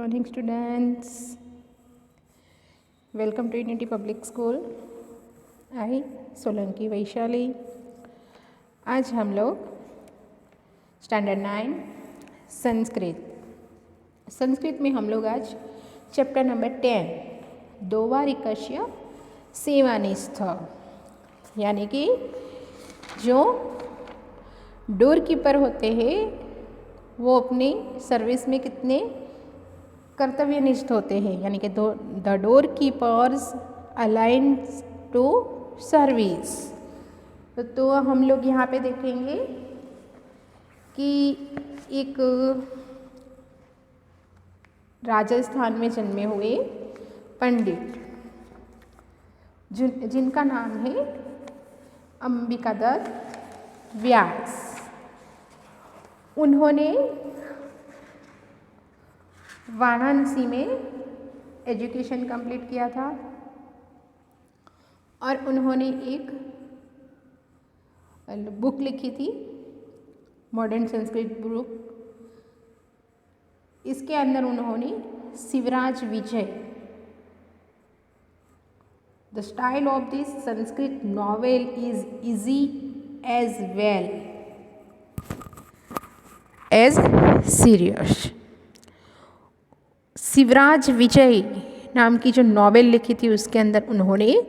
morning students. Welcome to Unity Public School. I Solanki Vaishali. आज हम लोग स्टैंडर्ड 9 संस्कृत में हम लोग आज चैप्टर नंबर 10 द्वारिकस्य सेवानिस्थ यानी कि जो डोर कीपर होते हैं वो अपनी सर्विस में कितने कर्तव्यनिष्ठ होते हैं, यानी कि the door keepers alliance to service. तो हम लोग यहाँ पे देखेंगे कि एक राजस्थान में जन्मे हुए पंडित जिनका नाम है अंबिकादत्त व्यास, उन्होंने वाराणसी में एजुकेशन कंप्लीट किया था और उन्होंने एक बुक लिखी थी, मॉडर्न संस्कृत बुक। इसके अंदर उन्होंने Shivraj Vijay, the style of this Sanskrit novel is easy as well as serious. Shivraj Vijay नाम की जो नॉवेल लिखी थी उसके अंदर उन्होंने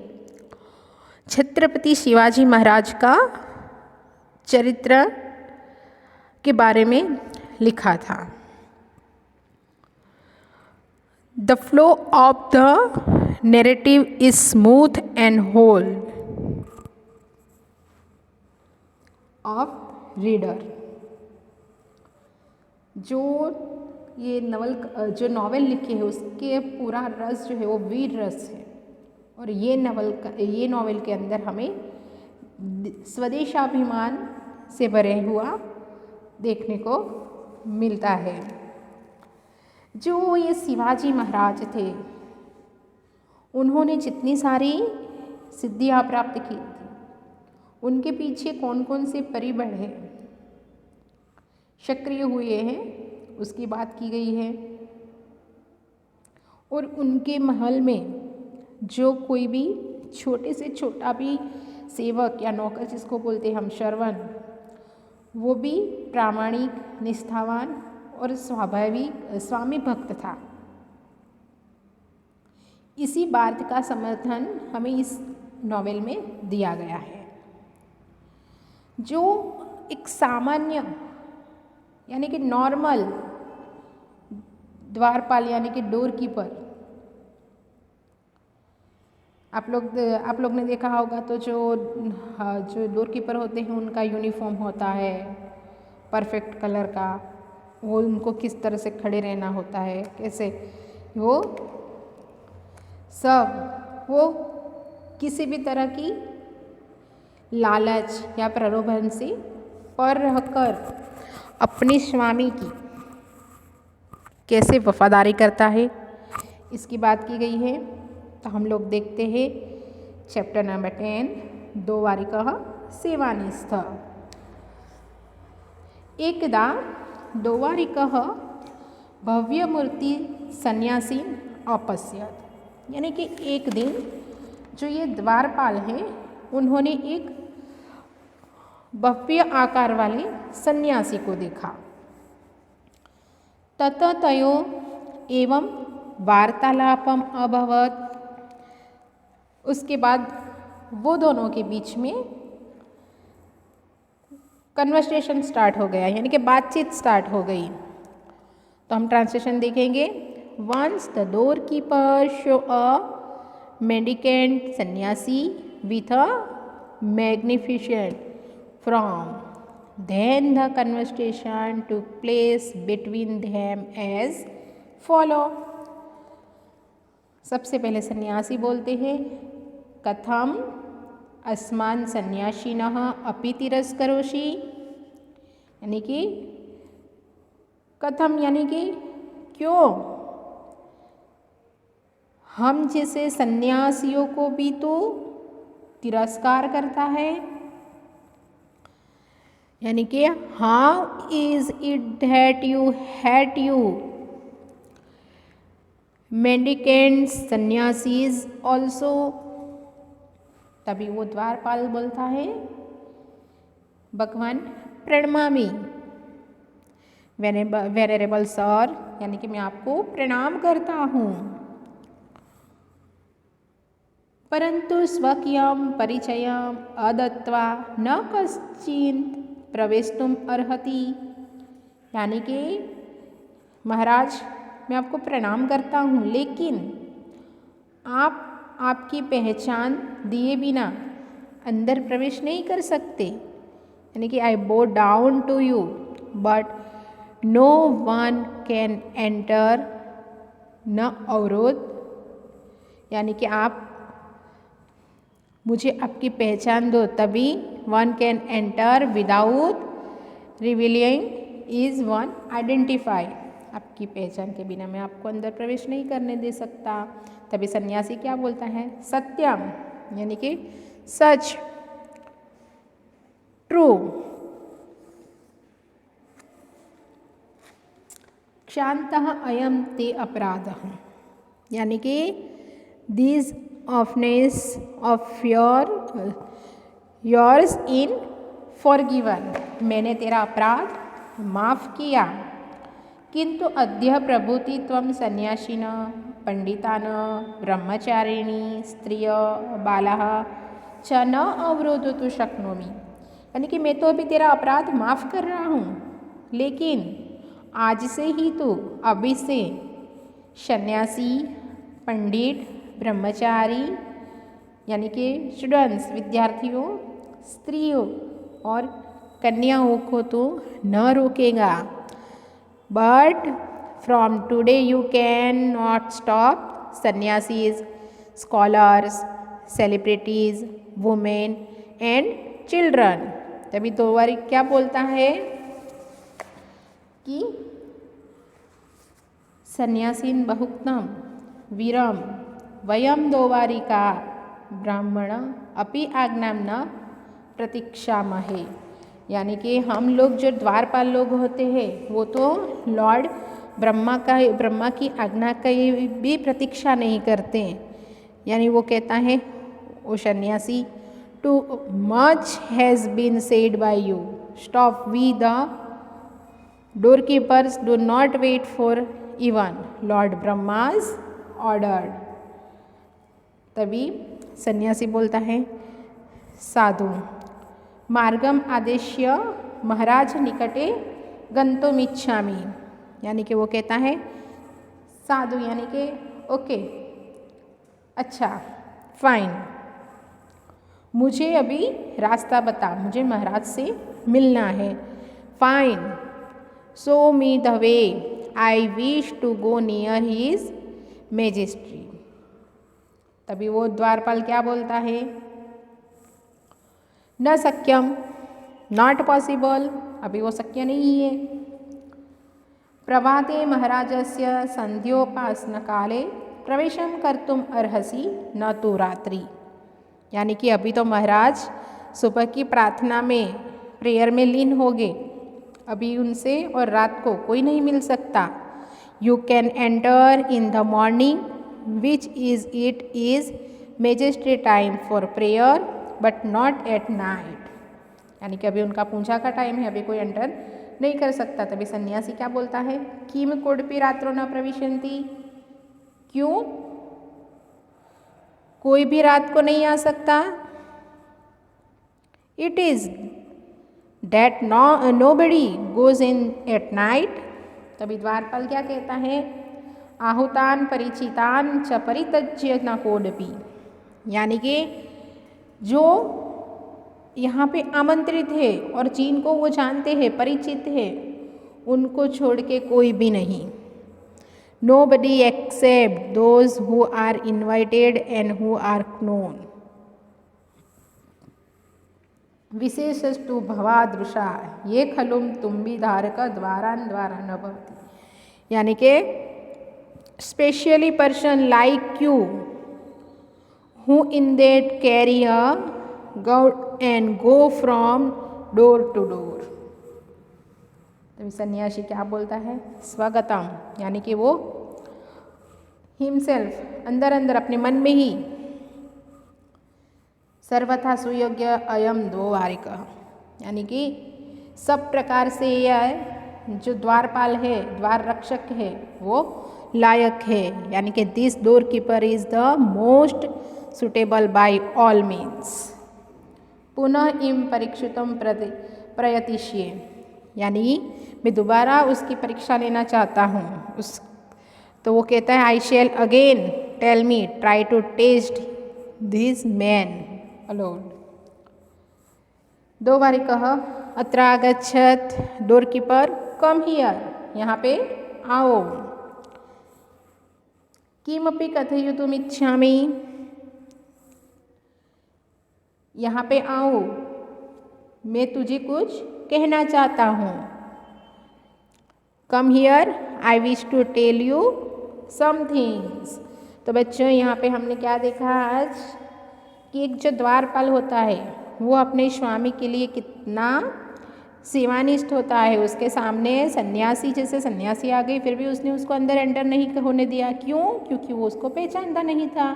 छत्रपति शिवाजी महाराज का चरित्र के बारे में लिखा था। The flow of the narrative is smooth and whole of reader. जो नॉवेल लिखी है उसके पूरा रस जो है वो वीर रस है, और ये नॉवेल के अंदर हमें स्वदेशाभिमान से भरे हुआ देखने को मिलता है। जो ये शिवाजी महाराज थे उन्होंने जितनी सारी सिद्धियां प्राप्त की थी, उनके पीछे कौन कौन से परिबल हैं सक्रिय हुए हैं उसकी बात की गई है। और उनके महल में जो कोई भी छोटे से छोटा भी सेवक या नौकर, जिसको बोलते हैं हम श्रवण, वो भी प्रामाणिक, निष्ठावान और स्वामी भक्त था। इसी बात का समर्थन हमें इस नॉवेल में दिया गया है। जो एक सामान्य यानी कि नॉर्मल द्वारपाल यानी कि डोर कीपर, आप लोग ने देखा होगा तो जो डोर कीपर होते हैं उनका यूनिफॉर्म होता है परफेक्ट कलर का, वो उनको किस तरह से खड़े रहना होता है, कैसे वो किसी भी तरह की लालच या प्रलोभन से पर रहकर अपने स्वामी की कैसे वफादारी करता है, इसकी बात की गई है। तो हम लोग देखते हैं चैप्टर नंबर 10 द्वारिकः सेवानिस्थ। एकदा द्वारिकः भव्यमूर्ति सन्यासीन अपश्यत, यानी कि एक दिन जो ये द्वारपाल हैं उन्होंने एक भव्य आकार वाले सन्यासी को देखा। ततः तयो एवं वार्तालापम अभवत। उसके बाद वो दोनों के बीच में कन्वर्सेशन स्टार्ट हो गया, यानी कि बातचीत स्टार्ट हो गई। तो हम ट्रांसलेशन देखेंगे। Once the door keeper show a mendicant sannyasi with a magnificent from. Then the conversation took place between them as follow. सबसे पहले सन्यासी बोलते हैं, कथम अस्मान सन्यासिनः अपि तिरस्करोषि, यानी कि कथम यानी कि क्यों हम जैसे सन्यासियों को भी तो तिरस्कार करता है, यानी कि how is it that you hate you mendicants sannyasis also. तभी वो द्वारपाल बोलता है भगवान प्रणमामि, वेनेरेबल सर, यानी कि मैं आपको प्रणाम करता हूँ। परंतु स्वकीयं परिचयम् अदत्वा न कश्चित् प्रवेष्टुम् अर्हति। यानी कि महाराज मैं आपको प्रणाम करता हूँ, लेकिन आप आपकी पहचान दिए बिना अंदर प्रवेश नहीं कर सकते। यानी कि I bow down to you but no one can enter, न अवरोध। यानी कि आप मुझे आपकी पहचान दो, तभी one can enter without revealing is one identify. आपकी पहचान के बिना मैं आपको अंदर प्रवेश नहीं करने दे सकता। तभी सन्यासी क्या बोलता है? सत्यम, यानी कि सच, ट्रू। क्षान्तः अयम ते अपराधः, यानी कि this offence of yours in forgiven, मैंने तेरा अपराध माफ किया। किंतु अद्य प्रभूति त्वं सन्यासिन पंडितान ब्रह्मचारिणी स्त्रिय बालाः च न अवरोधयितुं शक्नोमि। यानी कि मैं तो अभी तेरा अपराध माफ कर रहा हूँ, लेकिन आज से ही तो अभी से सन्यासी, पंडित, ब्रह्मचारी यानी कि स्टूडेंट्स, विद्यार्थियों, स्त्रियों और कन्याओं को तो न रोकेगा। But from today you can not stop sannyasis, scholars, celebrities, women and children. तभी दो बार क्या बोलता है कि सन्यासीन बहुक्तम वीरम वयम दोवारिका ब्राह्मण अपि आज्ञाम न प्रतीक्षामहे। यानी कि हम लोग जो द्वारपाल लोग होते हैं वो तो लॉर्ड ब्रह्मा की आज्ञा की भी प्रतीक्षा नहीं करते। यानी वो कहता है ओ सन्यासी, too much has been said by you, stop we the doorkeepers do not wait for even Lord Brahma's order। तभी सन्यासी बोलता है साधु, मार्गम आदेश्य महाराज निकटे गंतुमिच्छामि। यानी कि वो कहता है साधु, यानी कि ओके, अच्छा, फाइन, मुझे अभी रास्ता बता, मुझे महाराज से मिलना है। Fine, show me the way, I wish to go near his majesty। तभी वो द्वारपाल क्या बोलता है? न शक्यम, नॉट पॉसिबल, अभी वो शक्य नहीं है। प्रभाते महाराजस्य संध्योपासन काले प्रवेशम कर्तुम अर्हसि न तो रात्रि। यानी कि अभी तो महाराज सुबह की प्रार्थना में, प्रेयर में लीन हो गए, अभी उनसे और रात को कोई नहीं मिल सकता। You can enter in the morning which is majesty time for prayer but not at night. यानी कि अभी उनका पूजा का टाइम है, अभी कोई एंटर नहीं कर सकता। तभी सन्यासी क्या बोलता है? किम कोडपि रात्रो न प्रविशन्ति, क्यों कोई भी रात को नहीं आ सकता? It is that nobody goes in at night। तभी द्वारपाल क्या कहता है? आहुतान परिचितान च परित्यज्य न कोडपि। यानी कि जो यहाँ पे आमंत्रित है और जिनको वो जानते हैं, परिचित है, उनको छोड़ के कोई भी नहीं। Nobody except those who are invited and who are known। विशेषस्तु भवादृशा ये खलुम तुम्बी धारक द्वारान द्वारा न भवति। यानी कि specially person like you who in that carry a god and go from door to door. तभी सन्यासी क्या बोलता है? स्वगतम, यानी कि वो हिमसेल्फ अंदर अंदर अपने मन में ही सर्वथा सुयोग्य अयम द्वारिक, यानी कि सब प्रकार से यह जो द्वारपाल है, द्वार रक्षक है, वो लायक है, यानी कि this door keeper is the most suitable by all means. पुनः इम परीक्षितम प्रयतिष्ये, यानी मैं दोबारा उसकी परीक्षा लेना चाहता हूँ। तो वो कहता है I shall again tell me try to test this man alone. दो बारी कह अत्र आगच्छत डोर कीपर कम हियर, यहाँ पे आओ। किमपि कथयितुम् इच्छामि, यहाँ पे आओ, मैं तुझे कुछ कहना चाहता हूँ। Come here I wish to tell you some things. तो बच्चों यहाँ पे हमने क्या देखा आज कि एक जो द्वारपाल होता है वो अपने स्वामी के लिए कितना सेवानिष्ठ होता है। उसके सामने सन्यासी, जैसे सन्यासी आ गई फिर भी उसने उसको अंदर एंटर नहीं होने दिया। क्यों? क्योंकि वो उसको पहचानता नहीं था,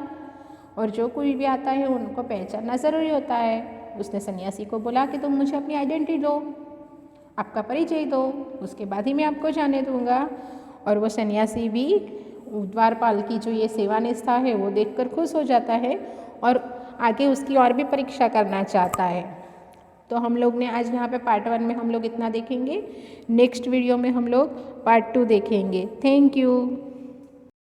और जो कोई भी आता है उनको पहचानना ज़रूरी होता है। उसने सन्यासी को बोला कि तुम मुझे अपनी आइडेंटिटी दो, आपका परिचय दो, उसके बाद ही मैं आपको जाने दूंगा। और वो सन्यासी भी द्वारपाल की जो ये सेवानिष्ठा है वो देखकर खुश हो जाता है और आगे उसकी और भी परीक्षा करना चाहता है। तो हम लोग ने आज यहाँ पे पार्ट 1 में हम लोग इतना देखेंगे। नेक्स्ट वीडियो में हम लोग पार्ट 2 देखेंगे। Thank you.